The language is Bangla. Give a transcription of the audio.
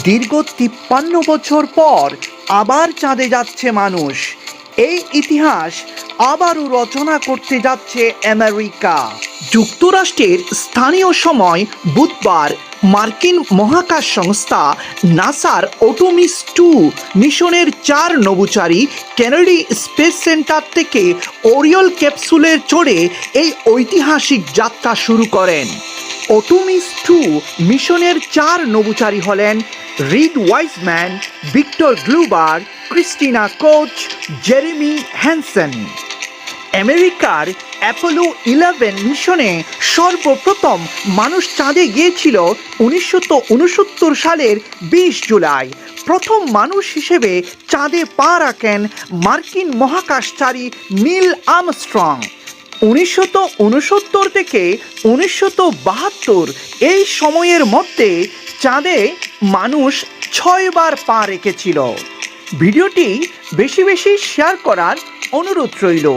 দীর্ঘ ৫৩ বছর পর আবার চাঁদে যাচ্ছে মানুষ। এই ইতিহাস আবারও রচনা করতে যাচ্ছে আমেরিকা। যুক্তরাষ্ট্রের স্থানীয় সময় বুধবার মার্কিন মহাকাশ সংস্থা নাসার আর্টেমিস 2 মিশনের ৪ নভোচারী কেনেডি স্পেস সেন্টার থেকে ওরিয়ন ক্যাপসুলে চড়ে এই ঐতিহাসিক যাত্রা শুরু করেন। আর্টেমিস 2 মিশনের ৪ নভোচারী হলেন Reid Wiseman, Victor Glover, Christina Koch, Jeremy Hansen. আমেরিকার অ্যাপোলো 11 মিশনে সর্বপ্রথম মানুষ চাঁদে গিয়েছিল ১৯৬৯ সালের ২০ জুলাই। প্রথম মানুষ হিসেবে চাঁদে পা রাখেন মার্কিন মহাকাশচারী নীল আর্মস্ট্রং। ১৯৬৯ থেকে ১৯৭২ এই সময়ের মধ্যে চাঁদে মানুষ ৬ বার পা রেখেছিল। ভিডিওটি বেশি বেশি শেয়ার করার অনুরোধ রইল।